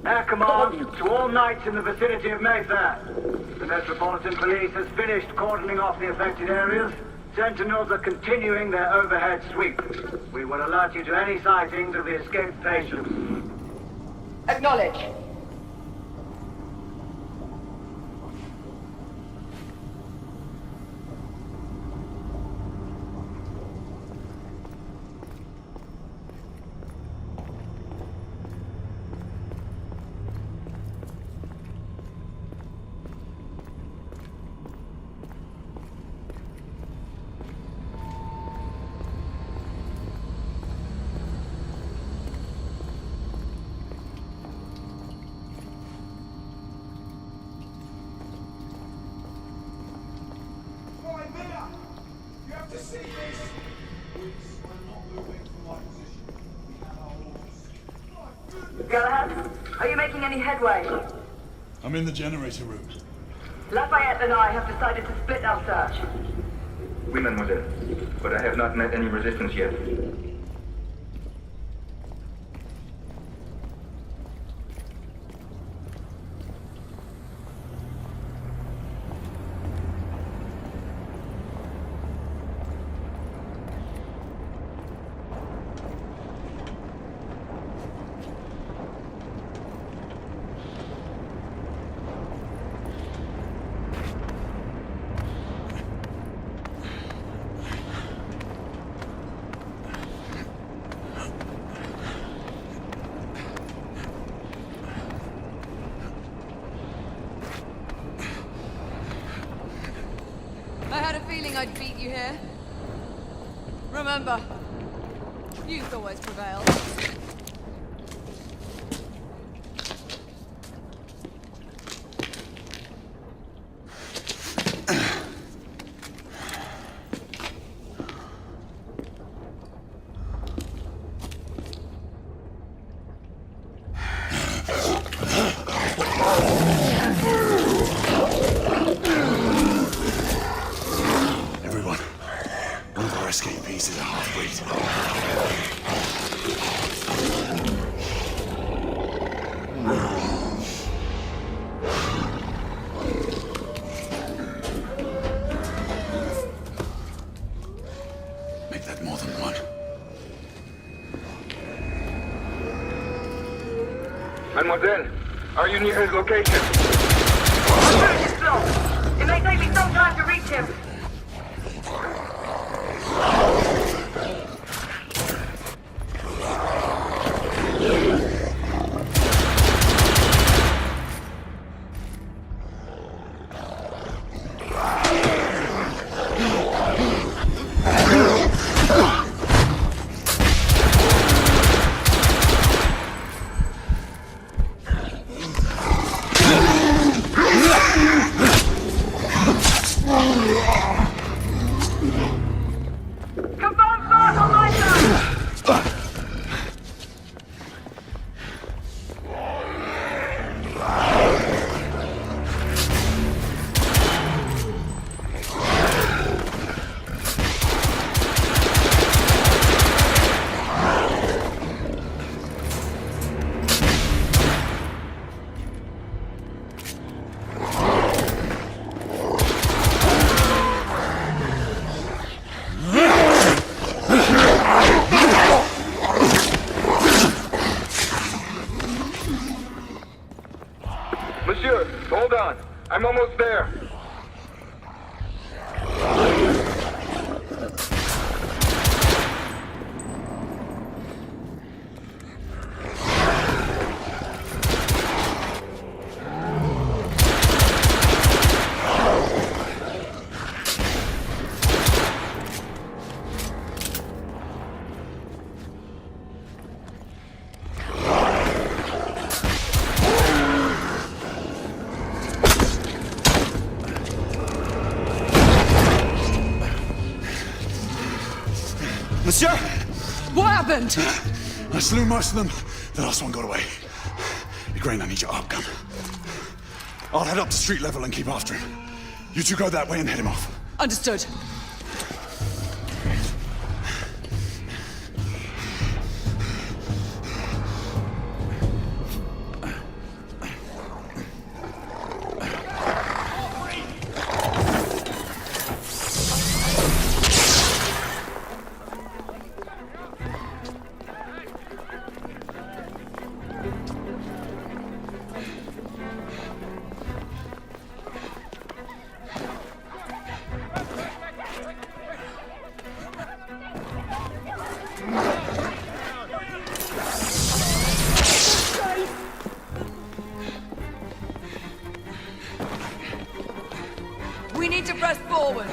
Air command to all knights in the vicinity of Mayfair. The Metropolitan Police has finished cordoning off the affected areas. Sentinels are continuing their overhead sweep. We will alert you to any sightings of the escaped patients. Acknowledge. Galahad, are you making any headway? I'm in the generator room. Lafayette and I have decided to split our search. Oui, mademoiselle. But I have not met any resistance yet. I had a feeling I'd beat you here. Remember, youth always prevails. Escapees is a half-breed. Make that more than one. Mademoiselle, are you near his location? I'm doing this slow. It may take me some time to reach him. Monsieur, hold on. I'm almost there. Monsieur! What happened? I slew most of them. The last one got away. Igraine, I need your arc gun. I'll head up to street level and keep after him. You two go that way and head him off. Understood. forward.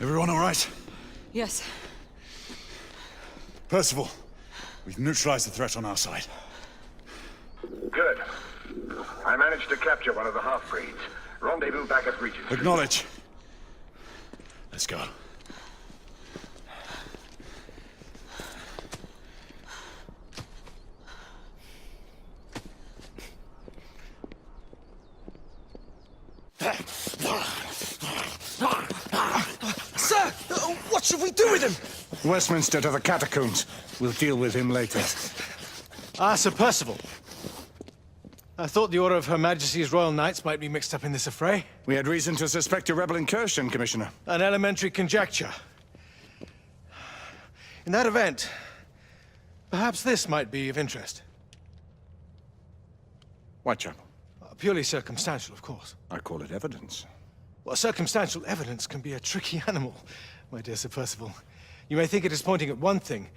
Everyone all right? Yes. Percival, we've neutralized the threat on our side. Good. I managed to capture one of the half-breeds. Rendezvous back at Regent. Acknowledge. Let's go. Sir! What should we do with him? Westminster to the catacombs. We'll deal with him later. Sir Percival. I thought the Order of Her Majesty's Royal Knights might be mixed up in this affray. We had reason to suspect a rebel incursion, Commissioner. An elementary conjecture. In that event, perhaps this might be of interest. Whitechapel. Purely circumstantial, of course. I call it evidence. Well, circumstantial evidence can be a tricky animal, my dear Sir Percival. You may think it is pointing at one thing,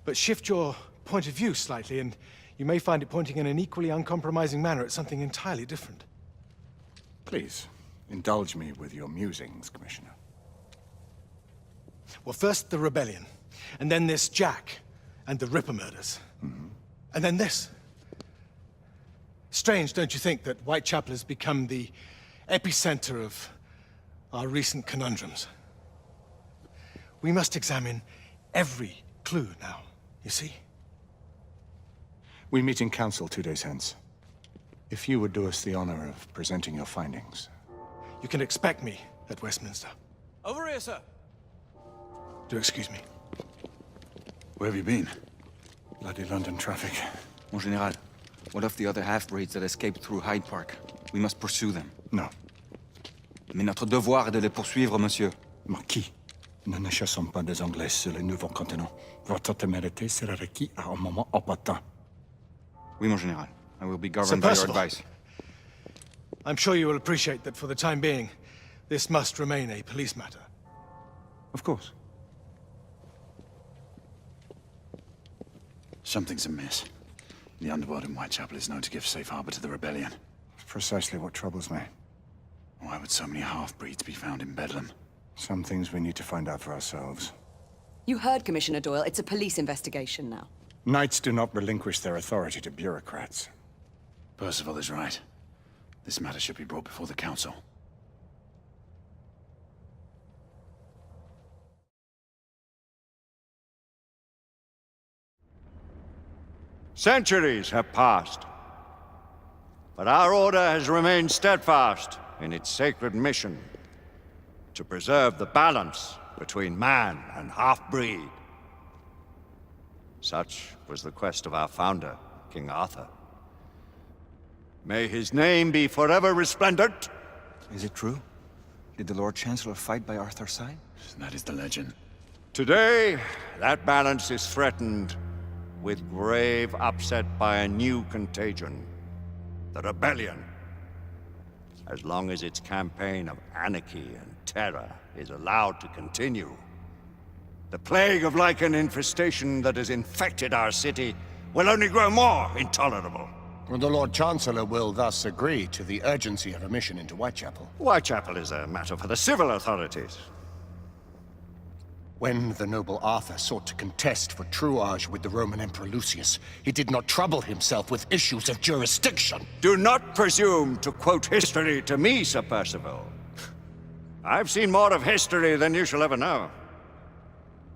but shift your point of view slightly, and you may find it pointing in an equally uncompromising manner at something entirely different. Please, indulge me with your musings, Commissioner. Well, first the rebellion, and then this Jack, and the Ripper murders. And then this. Strange, don't you think, that Whitechapel has become the epicenter of our recent conundrums? We must examine every clue now, you see? We meet in council 2 days hence. If you would do us the honor of presenting your findings. You can expect me at Westminster. Over here, sir. Do excuse me. Where have you been? Bloody London traffic. Mon Général, what of the other half-breeds that escaped through Hyde Park? We must pursue them. No. Mais notre devoir est de les poursuivre, monsieur. Marquis, nous ne chassons pas des Anglais sur le nouveau continent. Votre témérité sera requis à un moment opportun. Oui, mon Général. I will be governed by your Percival. advice. I'm sure you will appreciate that for the time being, this must remain a police matter. Of course. Something's amiss. The underworld in Whitechapel is known to give safe harbor to the rebellion. Precisely what troubles me. Why would so many half-breeds be found in Bedlam? Some things we need to find out for ourselves. You heard Commissioner Doyle. It's a police investigation now. Knights do not relinquish their authority to bureaucrats. Percival is right. This matter should be brought before the council. Centuries have passed, but our order has remained steadfast in its sacred mission to preserve the balance between man and half-breed. Such was the quest of our founder, King Arthur. May his name be forever resplendent. Is it true? Did the Lord Chancellor fight by Arthur's side? That is the legend. Today, that balance is threatened with grave upset by a new contagion, the rebellion. As long as its campaign of anarchy and terror is allowed to continue, the plague of lichen infestation that has infected our city will only grow more intolerable. Well, the Lord Chancellor will thus agree to the urgency of a mission into Whitechapel. Whitechapel is a matter for the civil authorities. When the noble Arthur sought to contest for truage with the Roman Emperor Lucius, he did not trouble himself with issues of jurisdiction. Do not presume to quote history to me, Sir Percival. I've seen more of history than you shall ever know.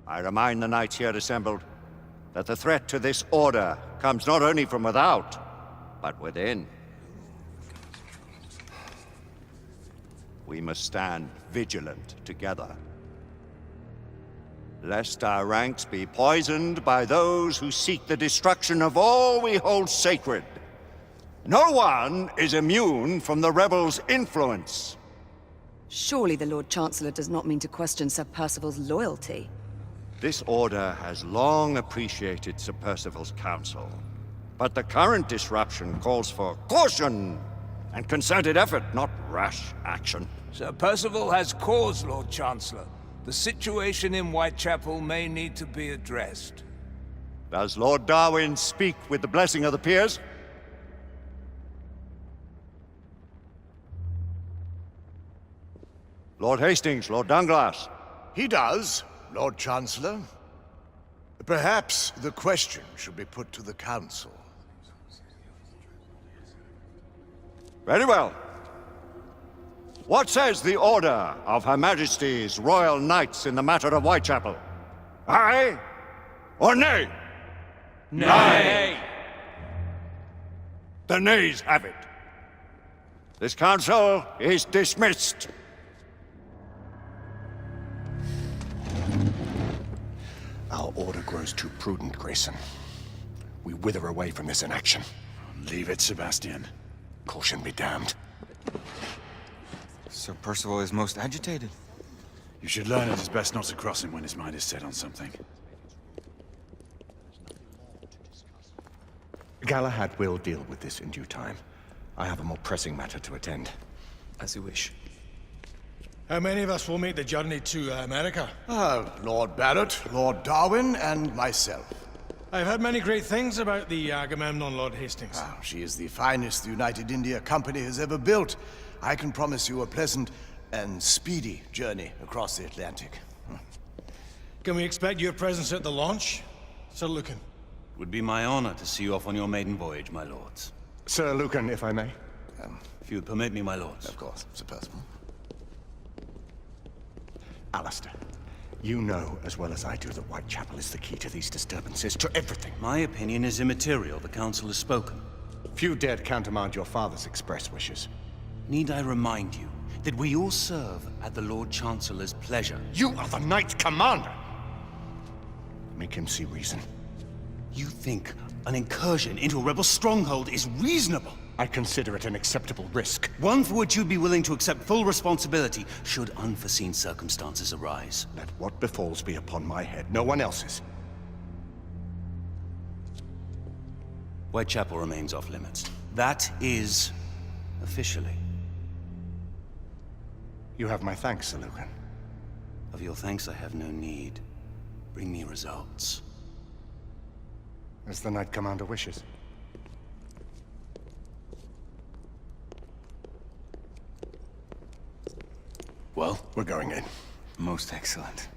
I remind the knights here assembled that the threat to this order comes not only from without, but within. We must stand vigilant together, lest our ranks be poisoned by those who seek the destruction of all we hold sacred. No one is immune from the rebels' influence. Surely the Lord Chancellor does not mean to question Sir Percival's loyalty. This order has long appreciated Sir Percival's counsel, but the current disruption calls for caution and concerted effort, not rash action. Sir Percival has cause, Lord Chancellor. The situation in Whitechapel may need to be addressed. Does Lord Darwin speak with the blessing of the peers? Lord Hastings, Lord Dunglass. He does, Lord Chancellor. Perhaps the question should be put to the Council. Very well. What says the Order of Her Majesty's Royal Knights in the matter of Whitechapel? Aye or nay? Nay! The nays have it. This council is dismissed. Our order grows too prudent, Grayson. We wither away from this inaction. Leave it, Sebastian. Caution be damned. Sir Percival is most agitated. You should learn it is best not to cross him when his mind is set on something. Galahad will deal with this in due time. I have a more pressing matter to attend. As you wish. How many of us will make the journey to America? Lord Barrett, Lord Darwin, and myself. I've heard many great things about the Agamemnon, Lord Hastings. She is the finest the United India Company has ever built. I can promise you a pleasant and speedy journey across the Atlantic. Can we expect your presence at the launch, Sir Lucan? It would be my honor to see you off on your maiden voyage, my lords. Sir Lucan, if I may. If you would permit me, my lords. Of course, Sir Percival. Alistair, you know as well as I do that Whitechapel is the key to these disturbances, to everything. My opinion is immaterial. The Council has spoken. Few dared countermand your father's express wishes. Need I remind you that we all serve at the Lord Chancellor's pleasure? You are the Knight Commander! Make him see reason. You think an incursion into a rebel stronghold is reasonable? I consider it an acceptable risk. One for which you'd be willing to accept full responsibility should unforeseen circumstances arise. Let what befalls be upon my head, no one else's. Whitechapel remains off limits. That is officially. You have my thanks, Sir Lucan. Of your thanks I have no need. Bring me results. As the Knight Commander wishes. Well, we're going in. Most excellent.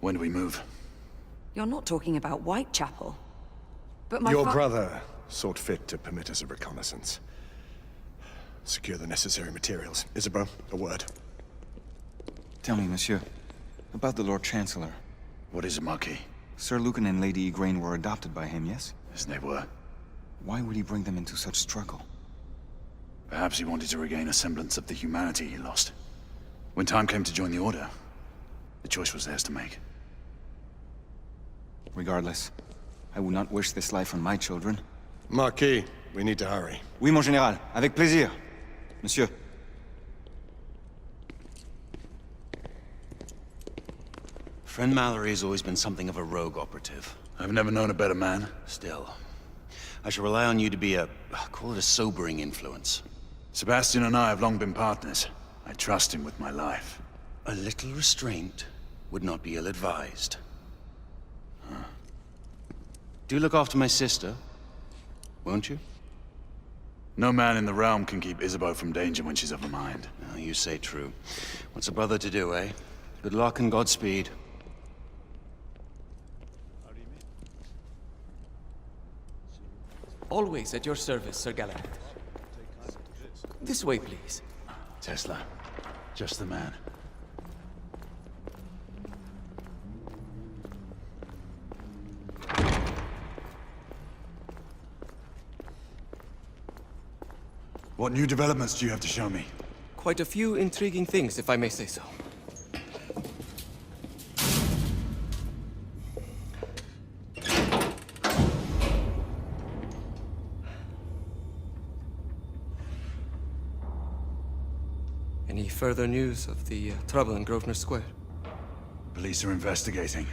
When do we move? You're not talking about Whitechapel. But my Your brother sought fit to permit us a reconnaissance. Secure the necessary materials. Isabeau, a word. Tell me, monsieur, about the Lord Chancellor. What is it, Marquis? Sir Lucan and Lady Igraine were adopted by him, yes? Yes, they were. Why would he bring them into such struggle? Perhaps he wanted to regain a semblance of the humanity he lost. When time came to join the Order, the choice was theirs to make. Regardless, I would not wish this life on my children. Marquis, we need to hurry. Oui, mon général. Avec plaisir. Monsieur. Friend Mallory has always been something of a rogue operative. I've never known a better man. Still, I shall rely on you to be call it a sobering influence. Sebastian and I have long been partners. I trust him with my life. A little restraint would not be ill-advised. Huh. Do look after my sister, won't you? No man in the realm can keep Isabeau from danger when she's of a mind. Oh, you say true. What's a brother to do, eh? Good luck and Godspeed. Always at your service, Sir Galahad. This way, please. Tesla. Just the man. What new developments do you have to show me? Quite a few intriguing things, if I may say so. Any further news of the trouble in Grosvenor Square? Police are investigating.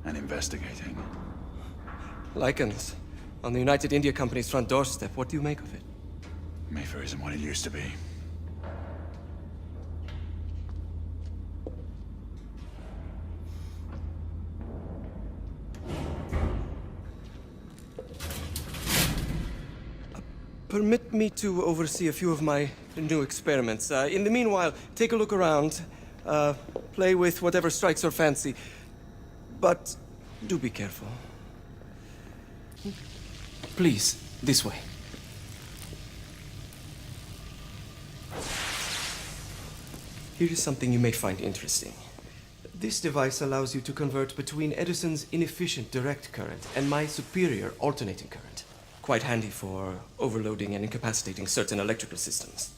And investigating. Lycans, on the United India Company's front doorstep. What do you make of it? Mayfair isn't what it used to be. Permit me to oversee a few of my new experiments. In the meanwhile, take a look around. Play with whatever strikes your fancy. But do be careful. Please, this way. Here is something you may find interesting. This device allows you to convert between Edison's inefficient direct current and my superior alternating current. Quite handy for overloading and incapacitating certain electrical systems.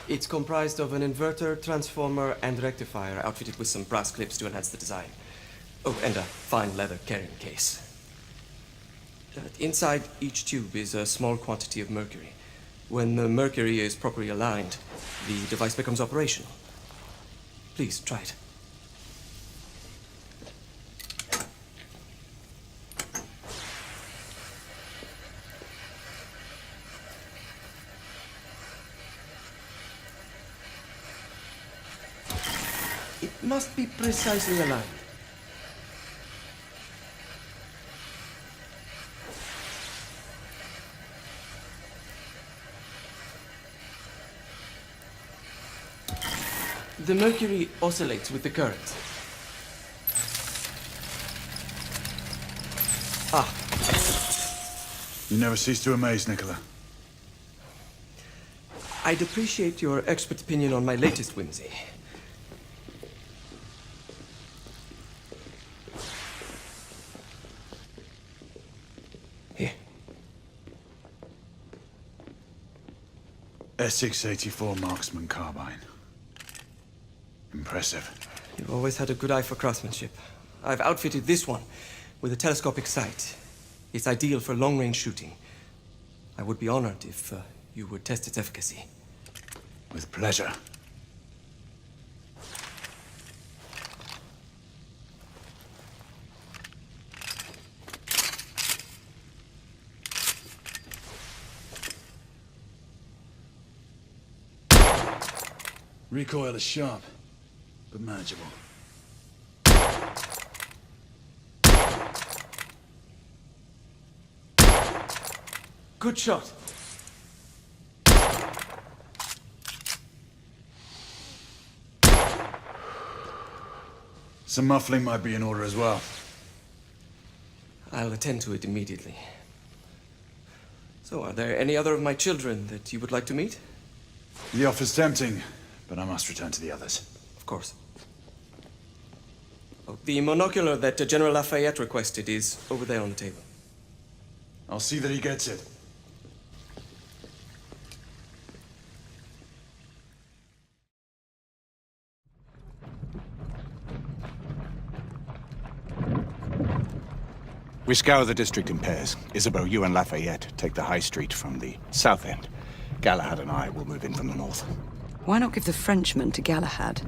It's comprised of an inverter, transformer, and rectifier outfitted with some brass clips to enhance the design. Oh, and a fine leather carrying case. Inside each tube is a small quantity of mercury. When the mercury is properly aligned, the device becomes operational. Please, try it. It must be precisely aligned. The mercury oscillates with the current. Ah, excellent. You never cease to amaze, Nicola. I'd appreciate your expert opinion on my latest whimsy. Here. S684 Marksman Carbine. Impressive. You've always had a good eye for craftsmanship. I've outfitted this one with a telescopic sight. It's ideal for long-range shooting. I would be honored if you would test its efficacy. With pleasure. Recoil is sharp, but manageable. Good shot. Some muffling might be in order as well. I'll attend to it immediately. So, are there any other of my children that you would like to meet? The offer's tempting, but I must return to the others. Of course. Oh, the monocular that General Lafayette requested is over there on the table. I'll see that he gets it. We scour the district in pairs. Isabeau, you and Lafayette take the high street from the south end. Galahad and I will move in from the north. Why not give the Frenchman to Galahad?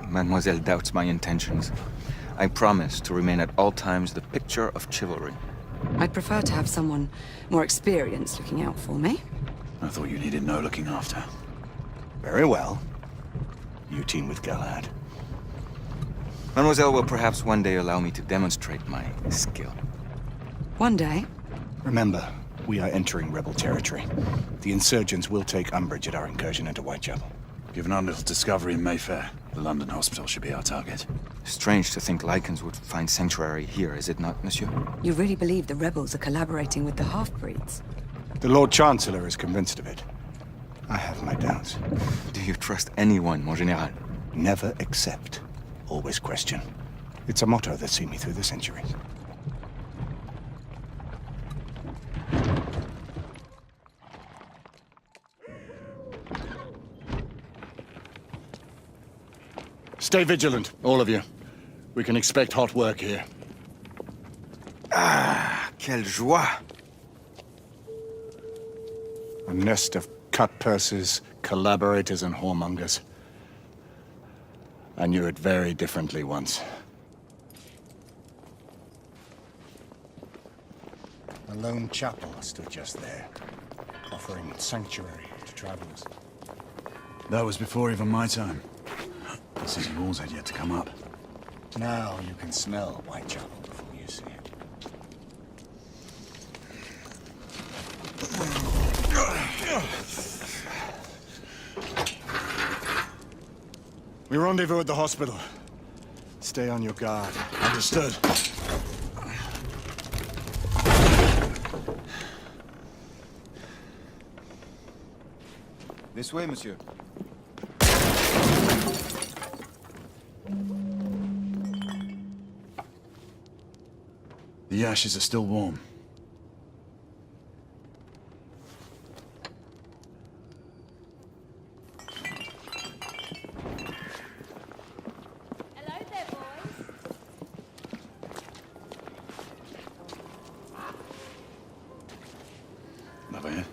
Mademoiselle doubts my intentions. I promise to remain at all times the picture of chivalry. I'd prefer to have someone more experienced looking out for me. I thought you needed no looking after. Very well. You team with Galahad. Mademoiselle will perhaps one day allow me to demonstrate my skill. One day? Remember, we are entering rebel territory. The insurgents will take umbrage at our incursion into Whitechapel. Given our little discovery in Mayfair, the London hospital should be our target. Strange to think Lycans would find sanctuary here, is it not, monsieur? You really believe the rebels are collaborating with the half-breeds? The Lord Chancellor is convinced of it. I have my doubts. Do you trust anyone, mon général? Never accept. Always question. It's a motto that's seen me through the centuries. Stay vigilant, all of you. We can expect hot work here. Ah, quelle joie! A nest of cut purses, collaborators, and whoremongers. I knew it very differently once. A lone chapel stood just there, offering sanctuary to travelers. That was before even my time. The city walls had yet to come up. Now you can smell Whitechapel before you see it. We rendezvous at the hospital. Stay on your guard. Understood. This way, monsieur. The ashes are still warm. Hello there, boys. Not bad.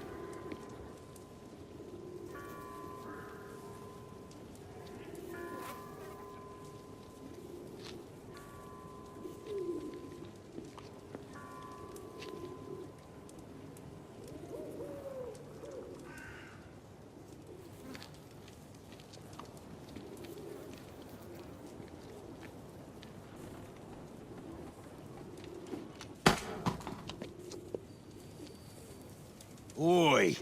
Oi!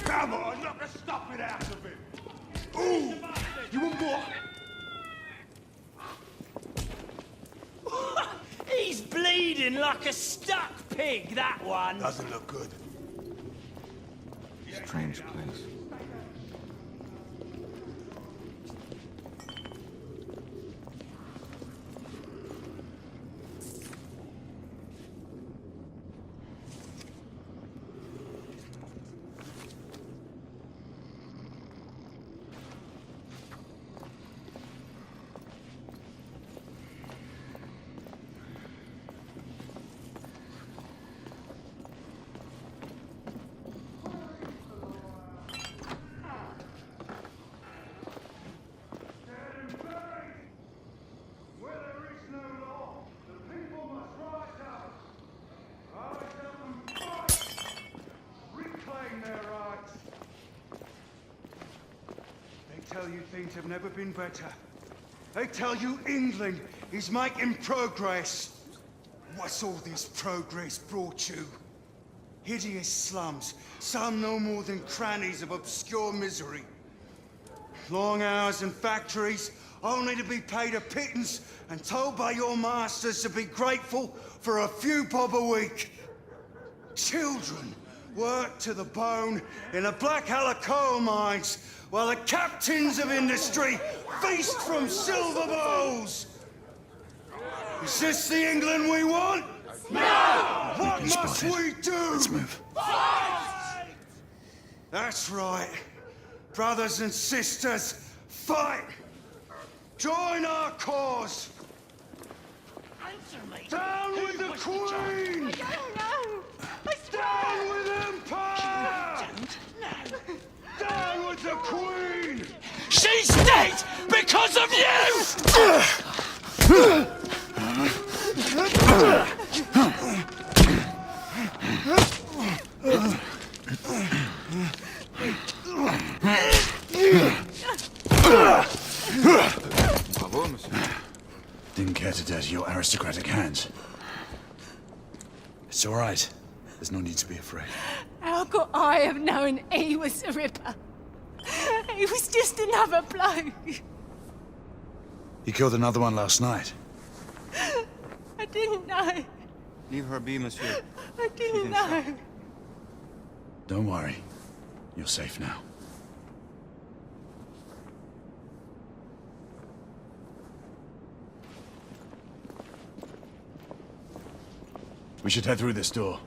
Come on, knock the stuff it out of him! Ooh! You want more? He's bleeding like a stuck pig, that one. Doesn't look good. Strange place. Tell you things have never been better. They tell you England is making progress. What's all this progress brought you? Hideous slums, some no more than crannies of obscure misery. Long hours in factories, only to be paid a pittance and told by your masters to be grateful for a few bob a week. Children work to the bone in the Blackhallow coal mines, while the captains of industry feast from silver bowls. Is this the England we want? No! What must we do? Let's move. Fight! That's right. Brothers and sisters, fight! Join our cause! Answer me. Down with the Queen! I don't know. I swear. Down with Empire! No. Down with the Queen! She's dead because of you! Bravo, monsieur. Didn't care to dirty your aristocratic hands. It's all right. There's no need to be afraid. How could I have known he was the Ripper? He was just another bloke. He killed another one last night. I didn't know. Leave her be, monsieur. I didn't know. Don't worry. You're safe now. We should head through this door.